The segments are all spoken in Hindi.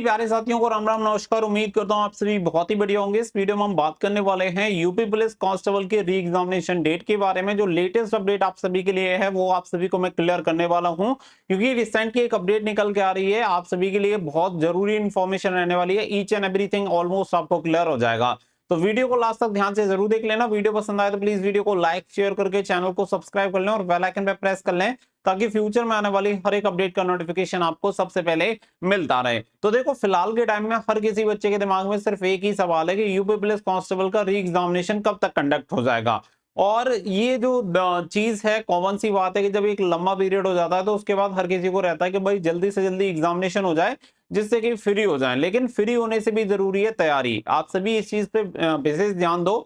प्यारे साथियों को राम राम नमस्कार। उम्मीद करता हूं आप सभी बहुत ही बढ़िया होंगे। इस वीडियो में हम बात करने वाले हैं यूपी पुलिस कांस्टेबल के री एग्जामिनेशन डेट के बारे में। जो लेटेस्ट अपडेट आप सभी के लिए है वो आप सभी को मैं क्लियर करने वाला हूं, क्योंकि रिसेंट की एक अपडेट निकल के आ रही है। आप सभी के लिए बहुत जरूरी इंफॉर्मेशन रहने वाली है। ईच एंड एवरीथिंग ऑलमोस्ट आपको क्लियर हो जाएगा, तो वीडियो को लास्ट तक ध्यान से जरूर देख लेना। वीडियो पसंद आए तो प्लीज वीडियो को लाइक शेयर करके चैनल को सब्सक्राइब कर लें और बेल आइकन पे प्रेस कर लें, ताकि फ्यूचर में आने वाली हर एक अपडेट का नोटिफिकेशन आपको सबसे पहले मिलता रहे। तो देखो, फिलहाल के टाइम में हर किसी बच्चे के दिमाग में सिर्फ एक ही सवाल है कि यूपी पुलिस कांस्टेबल का री एग्जामिनेशन कब तक कंडक्ट हो जाएगा। और ये जो चीज है, कॉमन सी बात है कि जब एक लंबा पीरियड हो जाता है तो उसके बाद हर किसी को रहता है कि भाई जल्दी से जल्दी एग्जामिनेशन हो जाए, जिससे कि फ्री हो जाए। लेकिन फ्री होने से भी जरूरी है तैयारी। आप सभी इस चीज पे विशेष ध्यान दो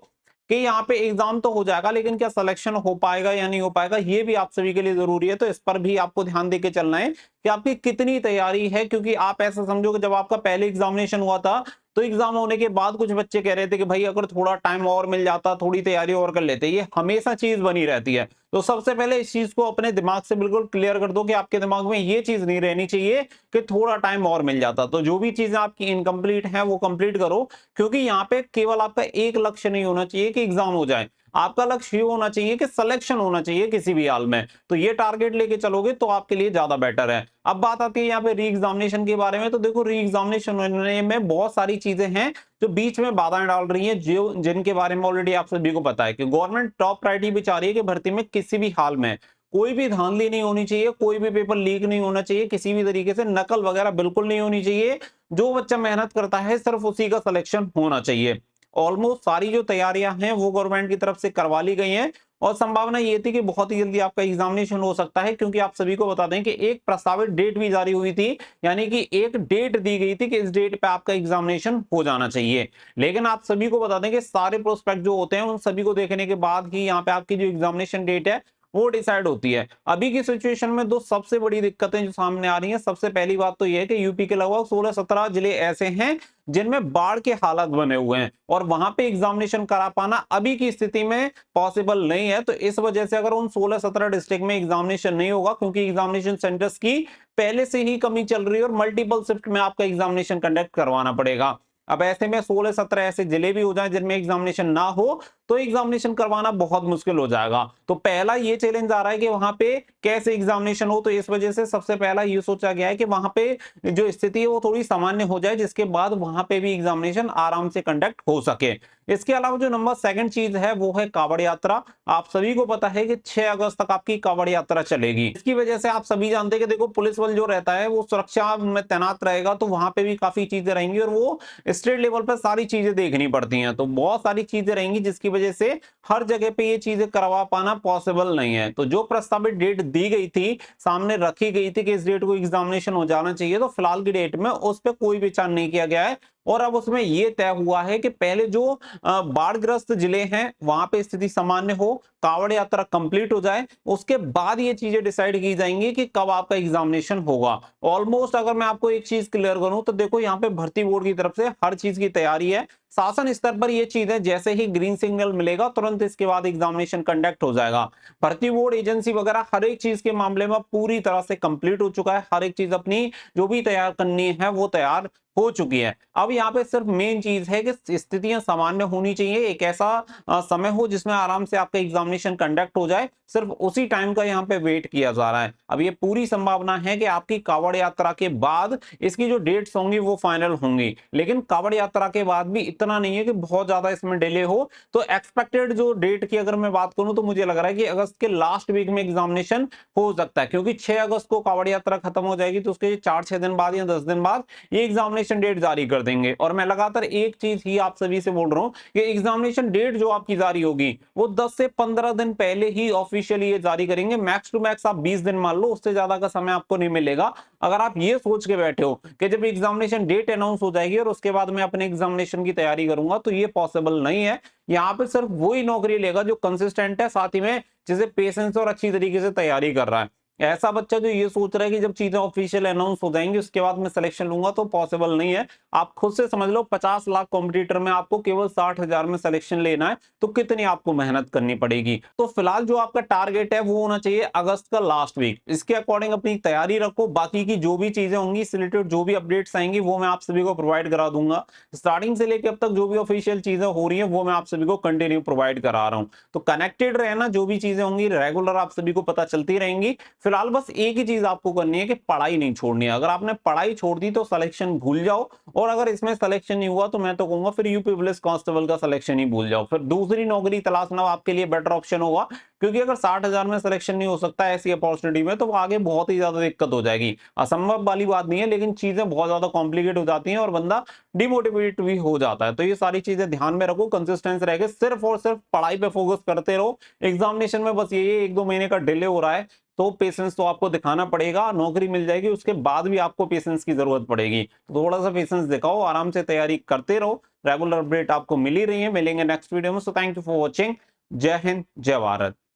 कि यहाँ पे एग्जाम तो हो जाएगा, लेकिन क्या सिलेक्शन हो पाएगा या नहीं हो पाएगा, ये भी आप सभी के लिए जरूरी है। तो इस पर भी आपको ध्यान देके चलना है कि आपकी कितनी तैयारी है। क्योंकि आप ऐसा समझो कि जब आपका पहले एग्जामिनेशन हुआ था तो एग्जाम होने के बाद कुछ बच्चे कह रहे थे कि भाई अगर थोड़ा टाइम और मिल जाता, थोड़ी तैयारी और कर लेते। ये हमेशा चीज बनी रहती है। तो सबसे पहले इस चीज को अपने दिमाग से बिल्कुल क्लियर कर दो कि आपके दिमाग में ये चीज नहीं रहनी चाहिए कि थोड़ा टाइम और मिल जाता। तो जो भी चीजें आपकी इनकम्प्लीट है वो कंप्लीट करो, क्योंकि यहाँ पे केवल आपका एक लक्ष्य नहीं होना चाहिए कि एग्जाम हो जाए। आपका लक्ष्य ये होना चाहिए कि सिलेक्शन होना चाहिए किसी भी हाल में। तो ये टारगेट लेके चलोगे तो आपके लिए ज्यादा बेटर है। अब बात आती है यहाँ पे री एग्जामिनेशन के बारे में। तो देखो, री एग्जामिनेशन होने में बहुत सारी चीजें हैं जो बीच में बाधाएं डाल रही हैं, जो जिनके बारे में ऑलरेडी आप सभी को पता है कि गवर्नमेंट टॉप प्रायोरिटी भी चाह रही है कि भर्ती में किसी भी हाल में कोई भी धांधली नहीं होनी चाहिए, कोई भी पेपर लीक नहीं होना चाहिए, किसी भी तरीके से नकल वगैरह बिल्कुल नहीं होनी चाहिए। जो बच्चा मेहनत करता है सिर्फ उसी का सिलेक्शन होना चाहिए। ऑलमोस्ट सारी जो तैयारियां हैं वो गवर्नमेंट की तरफ से करवा ली गई हैं, और संभावना ये थी कि बहुत ही जल्दी आपका एग्जामिनेशन हो सकता है। क्योंकि आप सभी को बता दें कि एक प्रस्तावित डेट भी जारी हुई थी, यानी कि एक डेट दी गई थी कि इस डेट पे आपका एग्जामिनेशन हो जाना चाहिए। लेकिन आप सभी को बता दें कि सारे प्रोस्पेक्ट जो होते हैं उन सभी को देखने के बाद ही यहाँ पे आपकी जो एग्जामिनेशन डेट है वो डिसाइड होती है। अभी की सिचुएशन में दो सबसे बड़ी दिक्कतें जो सामने आ रही हैं, सबसे पहली बात तो यह है कि यूपी के लगभग 16-17 जिले ऐसे हैं जिनमें बाढ़ के हालात बने हुए हैं, और वहां पे एग्जामिनेशन करा पाना अभी की स्थिति में पॉसिबल नहीं है। तो इस वजह से अगर उन 16-17 डिस्ट्रिक्ट में एग्जामिनेशन नहीं होगा, क्योंकि एग्जामिनेशन सेंटर्स की पहले से ही कमी चल रही है और मल्टीपल शिफ्ट में आपका एग्जामिनेशन कंडक्ट करवाना पड़ेगा। अब ऐसे में 16-17 ऐसे जिले भी हो जाए जिनमें एग्जामिनेशन ना हो, तो एग्जामिनेशन करवाना बहुत मुश्किल हो जाएगा। तो पहला ये चैलेंज आ रहा है कि वहां पे कैसे एग्जामिनेशन हो। तो इस वजह से सबसे पहला ये सोचा गया है कि वहां पे जो स्थिति है वो थोड़ी सामान्य हो जाए, जिसके बाद वहां पे भी एग्जामिनेशन आराम से कंडक्ट हो सके। इसके अलावा जो नंबर सेकंड चीज है वो है कांवड़ यात्रा। आप सभी को पता है कि 6 अगस्त तक आपकी कांवड़ यात्रा चलेगी। इसकी वजह से आप सभी जानते हैं कि देखो, पुलिस बल जो रहता है वो सुरक्षा में तैनात रहेगा, तो वहां पे भी काफी चीजें रहेंगी और वो स्टेट लेवल पर सारी चीजें देखनी पड़ती हैं। तो बहुत सारी चीजें रहेंगी जिसकी वजह से हर जगह पे ये चीजें करवा पाना पॉसिबल नहीं है। तो जो प्रस्तावित डेट दी गई थी, सामने रखी गई थी कि इस डेट को एग्जामिनेशन हो जाना चाहिए, तो फिलहाल की डेट में उस पर कोई विचार नहीं किया गया है। और अब उसमें यह तय हुआ है कि पहले जो बाढ़ग्रस्त जिले हैं वहां पे स्थिति सामान्य हो, कांवड़ यात्रा कंप्लीट हो जाए, उसके बाद ये चीजें डिसाइड की जाएंगी कि कब आपका एग्जामिनेशन होगा। ऑलमोस्ट अगर मैं आपको एक चीज क्लियर करूं तो देखो, यहाँ पे भर्ती बोर्ड की तरफ से हर चीज की तैयारी है। शासन स्तर पर ये चीज है, जैसे ही ग्रीन सिग्नल मिलेगा तुरंत इसके बाद एग्जामिनेशन कंडक्ट हो जाएगा। भर्ती बोर्ड एजेंसी वगैरह हर एक चीज के मामले में पूरी तरह से कंप्लीट हो चुका है। हर एक चीज अपनी जो भी तैयार करनी है वो तैयार हो चुकी है। अब यहाँ पे सिर्फ मेन चीज है कि स्थितियां सामान्य होनी चाहिए, एक ऐसा समय हो जिसमें आराम से आपका एग्जामिनेशन कंडक्ट हो जाए। सिर्फ उसी टाइम का यहाँ पे वेट किया जा रहा है। अब ये पूरी संभावना है कि आपकी कांवड़ यात्रा के बाद इसकी जो डेट्स होंगी वो फाइनल होंगी, लेकिन कांवड़ यात्रा के बाद भी इतना नहीं है कि बहुत ज्यादा इसमें डिले हो। तो एक्सपेक्टेड जो डेट की अगर मैं बात करूं तो मुझे लग रहा है कि अगस्त के लास्ट वीक में एग्जामिनेशन हो सकता है, क्योंकि 6 अगस्त को कांवड़ यात्रा खत्म हो जाएगी, तो उसके 4-6 दिन बाद या 10 दिन बाद ये एग्जामिनेशन डेट जारी कर देंगे। और मैं लगातार एक चीज ही आप सभी से बोल रहा हूं कि एग्जामिनेशन डेट जो आपकी जारी होगी वो 10 से 15 दिन पहले ही ऑफिशियली ये जारी करेंगे। मैक्स टू मैक्स आप 20 दिन मान लो, उससे ज्यादा का समय आपको नहीं मिलेगा। अगर आप ये सोच के बैठे हो कि जब एग्जामिनेशन डेट अनाउंस हो जाएगी और उसके बाद मैं अपने एग्जामिनेशन की तैयारी करूंगा, तो ये पॉसिबल नहीं है। यहाँ पे सिर्फ वही नौकरी लेगा जो कंसिस्टेंट है, साथ ही में जिसे पेशेंस और अच्छी तरीके से तैयारी कर रहा है। ऐसा बच्चा जो ये सोच रहा है कि जब चीजें ऑफिशियल अनाउंस हो जाएंगी उसके बाद मैं सिलेक्शन लूंगा, तो पॉसिबल नहीं है। आप खुद से समझ लो, 50 लाख कॉम्पिटिटर में आपको केवल 60,000 में सिलेक्शन लेना है, तो कितनी आपको मेहनत करनी पड़ेगी। तो फिलहाल जो आपका टारगेट है वो होना चाहिए अगस्त का लास्ट वीक। इसके अकॉर्डिंग अपनी तैयारी रखो। बाकी की जो भी चीजें होंगी, इससे रिलेटेड जो भी अपडेट्स आएंगी वो मैं आप सभी को प्रोवाइड करा दूंगा। स्टार्टिंग से लेकर अब तक जो भी ऑफिशियल चीजें हो रही है वो मैं आप सभी को कंटिन्यू प्रोवाइड करा रहा हूँ। तो कनेक्टेड रहना, जो भी चीजें होंगी रेगुलर आप सभी को पता चलती रहेंगी। फिलहाल बस एक ही चीज आपको करनी है कि पढ़ाई नहीं छोड़नी है। अगर आपने पढ़ाई छोड़ दी तो सिलेक्शन भूल जाओ, और अगर इसमें सिलेक्शन नहीं हुआ तो मैं तो कहूंगा फिर यूपी पुलिस कांस्टेबल का सिलेक्शन ही भूल जाओ। फिर दूसरी नौकरी तलाशना आपके लिए बेटर ऑप्शन होगा, क्योंकि अगर 60,000 में सिलेक्शन नहीं हो सकता ऐसी अपॉर्चुनिटी में, तो आगे बहुत ही ज्यादा दिक्कत हो जाएगी। असंभव वाली बात नहीं है, लेकिन चीजें बहुत ज्यादा कॉम्प्लिकेट हो जाती हैं और बंदा डिमोटिवेट भी हो जाता है। तो ये सारी चीजें ध्यान में रखो, कंसिस्टेंस रह के सिर्फ और सिर्फ पढ़ाई पे फोकस करते रहो। एग्जामिनेशन में बस ये 1-2 महीने का डिले हो रहा है, तो पेशेंस तो आपको दिखाना पड़ेगा। नौकरी मिल जाएगी उसके बाद भी आपको पेशेंस की जरूरत पड़ेगी, तो थोड़ा सा पेशेंस दिखाओ, आराम से तैयारी करते रहो। रेगुलर अपडेट आपको मिल ही रही है, मिलेंगे नेक्स्ट वीडियो में। So thank you for watching. जय हिंद, जय भारत।